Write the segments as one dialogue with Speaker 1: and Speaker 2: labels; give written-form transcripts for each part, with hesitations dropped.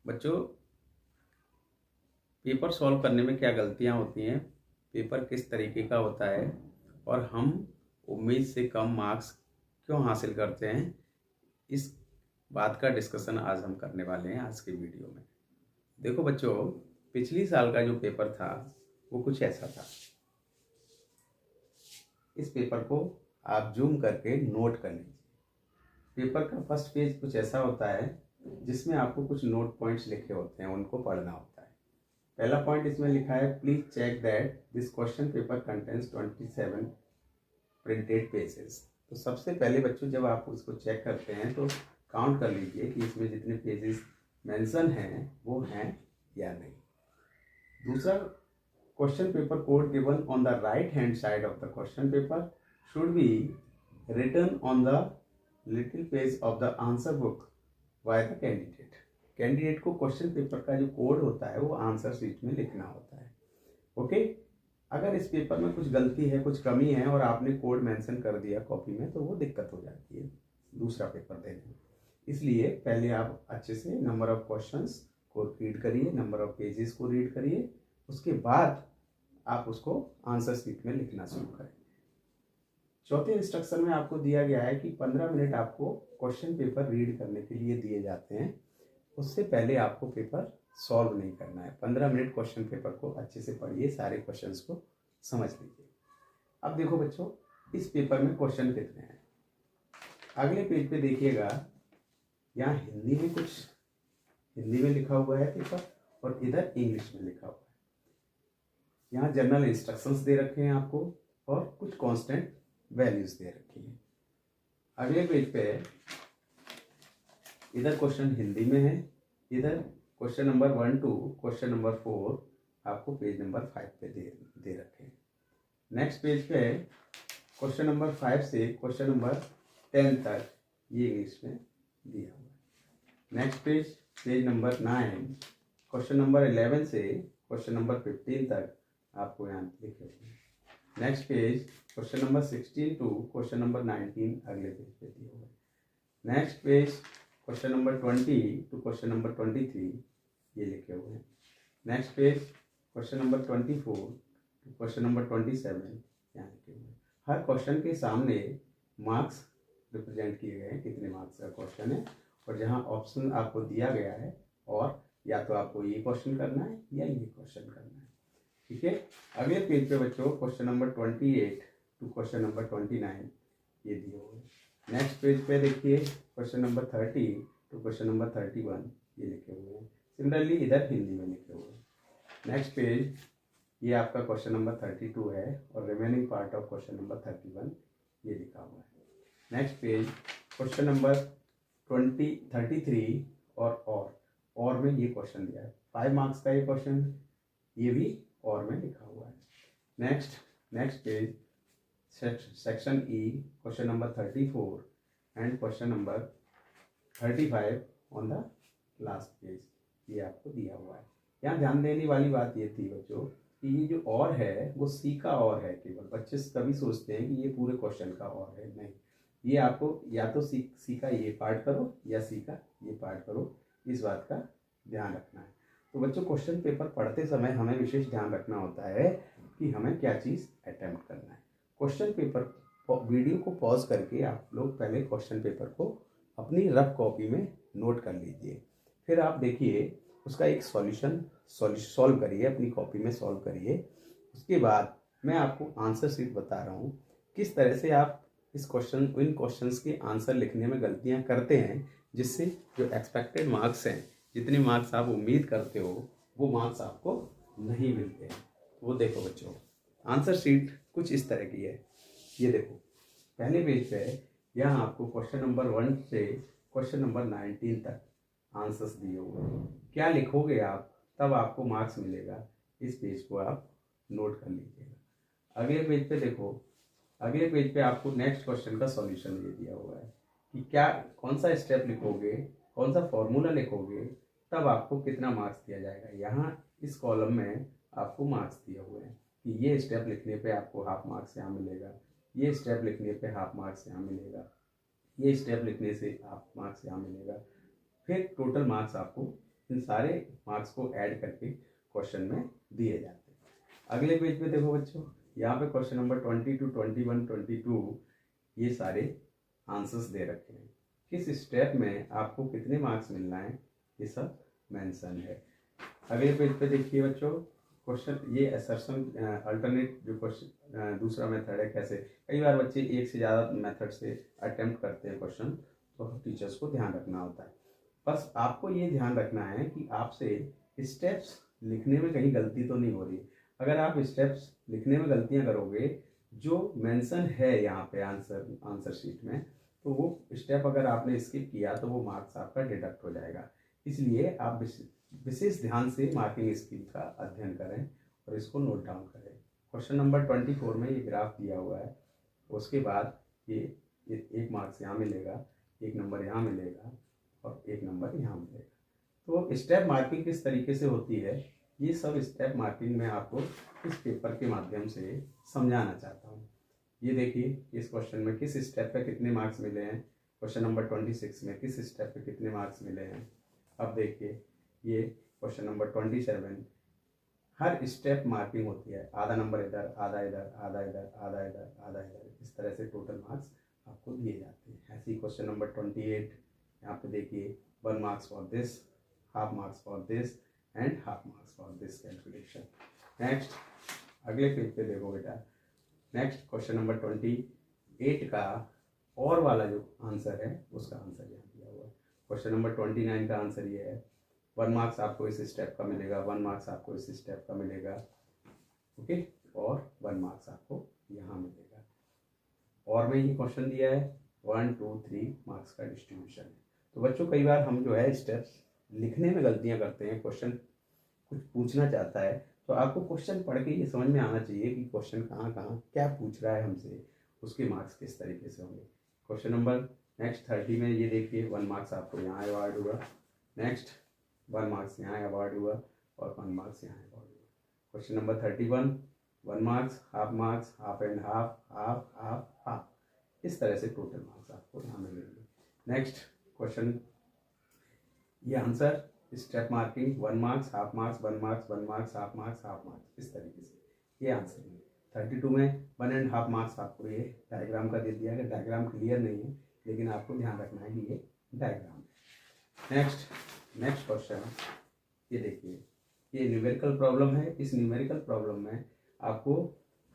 Speaker 1: बच्चों, paper solve करने में क्या गलतियां होती हैं, पेपर किस तरीके का होता है और हम उम्मीद से कम मार्क्स क्यों हासिल करते हैं, इस बात का डिस्कशन आज हम करने वाले हैं आज के वीडियो में। देखो बच्चों, पिछली साल का जो पेपर था वो कुछ ऐसा था। इस पेपर को आप जूम करके नोट कर लीजिए। पेपर का फर्स्ट पेज कुछ ऐसा होता है जिसमें आपको कुछ नोट पॉइंट्स लिखे होते हैं, उनको पढ़ना होता है। पहला पॉइंट इसमें लिखा है, please check that this question paper contains 27 printed pages. तो सबसे पहले बच्चों, जब आप उसको चेक करते हैं तो काउंट कर लीजिए कि इसमें जितने पेजेस मेंशन हैं वो हैं या नहीं। दूसरा, question paper code given on the right hand side of the question paper should be written on the title page of the answer book by the candidate. Candidate को क्वेश्चन पेपर का जो code होता है वो answer sheet में लिखना होता है। ओके, अगर इस पेपर में कुछ गलती है, कुछ कमी है और आपने कोड मेंशन कर दिया कॉपी में, तो वो दिक्कत हो जाती है दूसरा पेपर देने में। इसलिए पहले आप अच्छे से नंबर ऑफ क्वेश्चंस को रीड करिए, नंबर ऑफ पेजेस को रीड करिए, उसके बाद आप उसको आंसर शीट में लिखना शुरू करें। चौथे इंस्ट्रक्शन में आपको दिया गया है कि 15 मिनट आपको क्वेश्चन पेपर रीड करने के लिए दिए जाते हैं। उससे पहले आपको पेपर सॉल्व नहीं करना है। 15 मिनट क्वेश्चन पेपर को अच्छे से पढ़िए, सारे क्वेश्चंस को समझ लीजिए। अब देखो बच्चों, इस पेपर में क्वेश्चन कितने हैं। अगले पेज पे देखिएगा, यहाँ हिंदी में लिखा हुआ है पेपर और इधर इंग्लिश में लिखा हुआ है। यहाँ जनरल इंस्ट्रक्शंस दे रखे हैं आपको और कुछ कांस्टेंट वैल्यूज दे रखी है। अगले पेज पे इधर क्वेश्चन हिंदी में है, इधर question number 1 to question number 4 आपको पेज नंबर 5 पे दे रखे हैं। नेक्स्ट पेज पे क्वेश्चन नंबर 5 से क्वेश्चन नंबर 10 तक ये इंग्लिश में दिया हुआ है। Next page number 9 question number 11 से क्वेश्चन नंबर 15 तक आपको यहाँ लिखे हुए हैं। Next page question number 16 to question number 19 अगले पेज पे दिए हुए हैं। Next page question number 20 to question number 23 ये लिखे हुए हैं। Next page question number 24 to question number 27 यहाँ लिखे हुए हैं। हर क्वेश्चन के सामने मार्क्स रिप्रेजेंट किए गए हैं, कितने मार्क्स का क्वेश्चन है, और जहाँ ऑप्शन आपको दिया गया है और या तो आपको ये क्वेश्चन करना है या ये क्वेश्चन करना है। ठीक है, अगले पेज पे बच्चों question number 28 to question number 29 ये दिए हुए हैं। नेक्स्ट पेज पे देखिए question number 30 to question number 31 ये लिखे हुए हैं। सिमिलरली इधर हिंदी में लिखे हुए हैं। नेक्स्ट पेज ये आपका क्वेश्चन नंबर 32 है और remaining part of question number 31 ये लिखा हुआ है। नेक्स्ट पेज क्वेश्चन नंबर 33 और में ये क्वेश्चन दिया है, 5 मार्क्स का ये क्वेश्चन, ये भी और में लिखा हुआ है। Next page section E question number 34 and question number 35 on the last page ये आपको दिया हुआ है। यहाँ ध्यान देने वाली बात ये थी बच्चों कि ये जो और है वो सी का और है। केवल बच्चे कभी सोचते हैं कि ये पूरे क्वेश्चन का और है, नहीं, ये आपको या तो सी का ये पार्ट करो या सी का ये पार्ट करो, इस बात का ध्यान रखना है। तो बच्चों, क्वेश्चन पेपर पढ़ते समय हमें विशेष ध्यान रखना होता है कि हमें क्या चीज़ अटेम्प्ट करना है। क्वेश्चन पेपर वीडियो को पॉज करके आप लोग पहले क्वेश्चन पेपर को अपनी रफ कॉपी में नोट कर लीजिए, फिर आप देखिए उसका एक सॉल्यूशन सॉल्व करिए, अपनी कॉपी में सॉल्व करिए। उसके बाद मैं आपको आंसर शीट बता रहा हूँ किस तरह से आप इन क्वेश्चंस के आंसर लिखने में गलतियाँ करते हैं, जिससे जो एक्सपेक्टेड मार्क्स हैं, जितने मार्क्स आप उम्मीद करते हो वो मार्क्स आपको नहीं मिलते हैं। वो देखो बच्चों, आंसर शीट कुछ इस तरह की है। ये देखो, पहले पेज पे यहाँ आपको क्वेश्चन नंबर 1 से क्वेश्चन नंबर 19 तक आंसर्स दिए हुए हैं। क्या लिखोगे आप, तब आपको मार्क्स मिलेगा, इस पेज को आप नोट कर लीजिएगा। अगले पेज पे देखो, अगले पेज पे आपको नेक्स्ट क्वेश्चन का सॉल्यूशन ये दिया हुआ है कि क्या कौन सा स्टेप लिखोगे, कौन सा फॉर्मूला लिखोगे, तब आपको कितना मार्क्स दिया जाएगा। यहाँ इस कॉलम में आपको मार्क्स दिए हुए हैं कि ये स्टेप लिखने पे आपको हाफ मार्क्स यहाँ मिलेगा, ये स्टेप लिखने पे हाफ मार्क्स यहाँ मिलेगा, ये स्टेप लिखने से हाफ मार्क्स यहाँ मिलेगा, फिर टोटल मार्क्स आपको इन सारे मार्क्स को ऐड करके क्वेश्चन में दिए जाते हैं। अगले पेज पे देखो बच्चों, यहाँ पे क्वेश्चन नंबर 22, 21, 22 ये सारे आंसर्स दे रखे हैं। किस स्टेप में आपको कितने मार्क्स मिलना है ये सब मेंशन है। अगले पेज पे देखिए बच्चों, क्वेश्चन ये असर्शन अल्टरनेट जो क्वेश्चन दूसरा मेथड है, कैसे कई बार बच्चे एक से ज़्यादा मेथड से अटेम्प्ट करते हैं क्वेश्चन, तो टीचर्स को ध्यान रखना होता है। बस आपको ये ध्यान रखना है कि आपसे स्टेप्स लिखने में कहीं गलती तो नहीं हो रही। अगर आप स्टेप्स लिखने में गलतियां करोगे जो मेंशन है यहाँ पे आंसर शीट में, तो वो स्टेप अगर आपने स्किप किया तो वो मार्क्स आपका डिडक्ट हो जाएगा। इसलिए आप विशेष ध्यान से मार्किंग स्कीम का अध्ययन करें और इसको नोट डाउन करें। क्वेश्चन नंबर 24 में ये ग्राफ दिया हुआ है, उसके बाद ये एक मार्क्स यहाँ मिलेगा, एक नंबर यहाँ मिलेगा और एक नंबर यहाँ मिलेगा। तो स्टेप मार्किंग किस तरीके से होती है, ये सब स्टेप मार्किंग में आपको इस पेपर के माध्यम से समझाना चाहता हूँ। ये देखिए इस क्वेश्चन में किस स्टेप पे कितने मार्क्स मिले हैं, क्वेश्चन नंबर 26 में किस स्टेप पे कितने मार्क्स मिले हैं। अब देखिए ये क्वेश्चन नंबर 27, हर स्टेप मार्किंग होती है, आधा नंबर इधर, आधा इधर, आधा इधर, आधा इधर, आधा इधर, इस तरह से टोटल मार्क्स आपको दिए जाते हैं। ऐसे ही क्वेश्चन नंबर 28, यहाँ पे देखिए 1 marks for this, half marks for this and half marks for this calculation. Next अगले पेज पे देखो बेटा, नेक्स्ट क्वेश्चन नंबर 28 का और वाला जो आंसर है उसका आंसर यहाँ दिया हुआ है। क्वेश्चन नंबर 29 का आंसर ये है, 1 मार्क्स आपको इस स्टेप का मिलेगा, 1 मार्क्स आपको इस स्टेप का मिलेगा, ओके, और 1 मार्क्स आपको यहाँ मिलेगा। और में ये क्वेश्चन दिया है 1, 2, 3 मार्क्स का डिस्ट्रीब्यूशन है। तो बच्चों कई बार हम जो है स्टेप्स लिखने में गलतियाँ करते हैं, क्वेश्चन कुछ पूछना चाहता है तो आपको क्वेश्चन पढ़ के ये समझ में आना चाहिए कि क्वेश्चन कहाँ कहाँ क्या पूछ रहा है हमसे, उसके मार्क्स किस तरीके से होंगे। क्वेश्चन नंबर नेक्स्ट 30 में ये देखिए 1 मार्क्स आपको यहाँ अवार्ड हुआ, नेक्स्ट 1 मार्क्स यहाँ अवार्ड हुआ और 1 मार्क्स यहाँ अवार्ड हुआ। Question number 31 1 marks, half and half, half half half, इस तरह से टोटल मार्क्स आपको यहाँ मिलेंगे। नेक्स्ट क्वेश्चन, ये answer step marking 1 marks, half marks, 1 marks, 1 marks, half marks, half marks, इस तरीके से ये आंसर है। 32 में 1.5 मार्क्स आपको ये डायग्राम का दे दिया गया, डायग्राम क्लियर नहीं है लेकिन आपको ध्यान रखना है कि ये डायग्राम है। नेक्स्ट क्वेश्चन, ये देखिए ये न्यूमेरिकल प्रॉब्लम है। इस न्यूमेरिकल प्रॉब्लम में आपको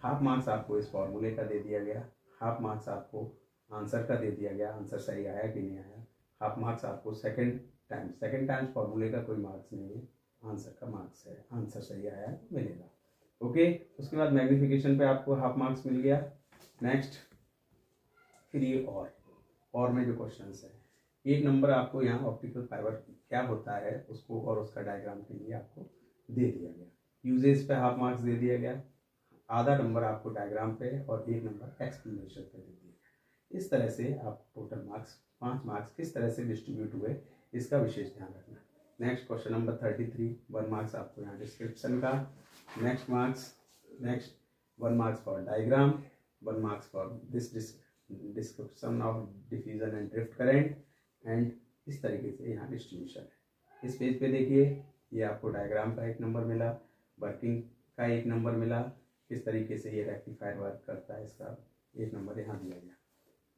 Speaker 1: हाफ मार्क्स आपको इस फॉर्मूले का दे दिया गया, हाफ मार्क्स आपको आंसर का दे दिया गया, आंसर सही आया कि नहीं आया, हाफ मार्क्स आपको सेकंड टाइम्स फॉर्मूले का कोई मार्क्स नहीं है, आंसर का मार्क्स है, आंसर सही आया तो मिलेगा, ओके। उसके बाद मैग्निफिकेशन पे आपको हाफ मार्क्स मिल गया। नेक्स्ट फिर ये और में जो क्वेश्चंस है, 1 नंबर आपको यहाँ ऑप्टिकल फाइबर क्या होता है उसको और उसका डायग्राम के लिए आपको दे दिया गया। यूजेस पे हाफ मार्क्स दे दिया गया, आधा नंबर आपको डायग्राम पे और 1 नंबर एक्सप्लेनेशन पे दे दिया गया। इस तरह से आप टोटल मार्क्स 5 मार्क्स किस तरह से डिस्ट्रीब्यूट हुए इसका विशेष ध्यान रखना है। नेक्स्ट क्वेश्चन नंबर 33 1 मार्क्स आपको यहाँ डिस्क्रिप्शन का, next 1 marks for diagram, 1 marks for this description of diffusion and drift current and इस तरीके से यहाँ डिस्ट्रीब्यूशन है। इस पेज पे देखिए ये आपको डायग्राम का 1 नंबर मिला, वर्किंग का 1 नंबर मिला, किस तरीके से ये रेक्टिफायर वर्क करता है इसका 1 नंबर यहाँ दिया गया,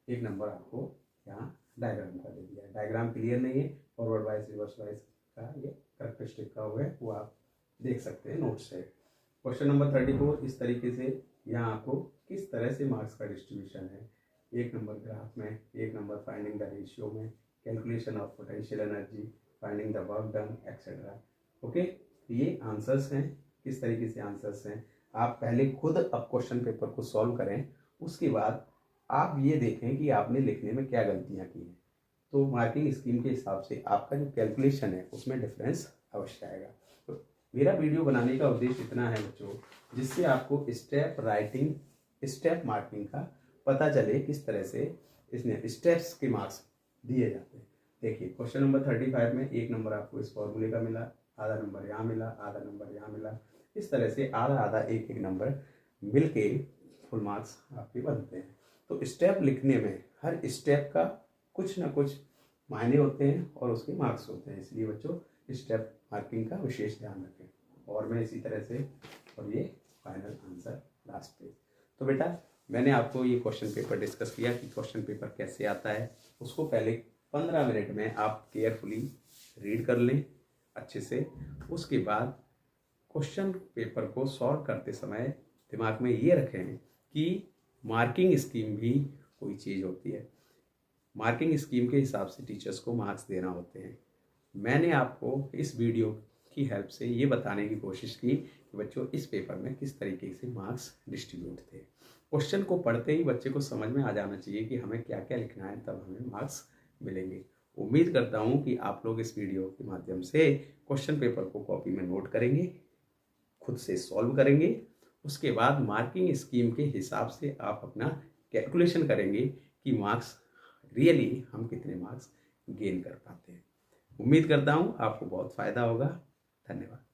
Speaker 1: 1 नंबर आपको यहाँ डायग्राम का दे दिया। डायग्राम क्लियर नहीं है, फॉरवर्ड वाइज रिवर्स वाइज का ये करेक्टरिस्टिक का हुआ है वो आप देख सकते हैं नोट्स से। क्वेश्चन नंबर 34 इस तरीके से यहाँ आपको किस तरह से मार्क्स का डिस्ट्रीब्यूशन है, 1 नंबर ग्राफ में, 1 नंबर फाइंडिंग द रेशियो में, calculation of potential energy, finding the work done etcetera, okay. ये आंसर्स हैं, किस तरीके से आंसर्स हैं। आप पहले खुद अब क्वेश्चन पेपर को सॉल्व करें, उसके बाद आप ये देखें कि आपने लिखने में क्या गलतियां की हैं, तो मार्किंग स्कीम के हिसाब से आपका जो कैलकुलेशन है उसमें डिफरेंस अवश्य आएगा। तो मेरा वीडियो बनाने का उद्देश्य इतना है बच्चों, जिससे आपको स्टेप राइटिंग, स्टेप मार्किंग का पता चले किस तरह से इसमें स्टेप्स के मार्क्स दिए जाते हैं। देखिए क्वेश्चन नंबर 35 में 1 नंबर आपको इस फॉर्मूले का मिला, आधा नंबर यहाँ मिला, आधा नंबर यहाँ मिला, इस तरह से आधा आधा एक नंबर मिल के फुल मार्क्स आपके बनते हैं। तो स्टेप लिखने में हर स्टेप का कुछ ना कुछ मायने होते हैं और उसके मार्क्स होते हैं, इसलिए बच्चों स्टेप मार्किंग का विशेष ध्यान रखें। और मैं इसी तरह से, और ये फाइनल आंसर लास्ट पेज। तो बेटा मैंने आपको ये क्वेश्चन पेपर डिस्कस किया कि क्वेश्चन पेपर कैसे आता है। उसको पहले 15 मिनट में आप केयरफुली रीड कर लें अच्छे से। उसके बाद क्वेश्चन पेपर को सॉल्व करते समय दिमाग में ये रखें कि मार्किंग स्कीम भी कोई चीज़ होती है। मार्किंग स्कीम के हिसाब से टीचर्स को मार्क्स देना होते हैं। मैंने आपको इस वीडियो की हेल्प से ये बताने की कोशिश की कि बच्चों इस पेपर में किस तरीके से मार्क्स डिस्ट्रीब्यूट थे। क्वेश्चन को पढ़ते ही बच्चे को समझ में आ जाना चाहिए कि हमें क्या क्या लिखना है, तब हमें मार्क्स मिलेंगे। उम्मीद करता हूँ कि आप लोग इस वीडियो के माध्यम से क्वेश्चन पेपर को कॉपी में नोट करेंगे, खुद से सॉल्व करेंगे। उसके बाद मार्किंग स्कीम के हिसाब से आप अपना कैलकुलेशन करेंगे कि मार्क्स रियली हम कितने मार्क्स गेन कर पाते हैं। उम्मीद करता हूँ आपको बहुत फ़ायदा होगा। धन्यवाद।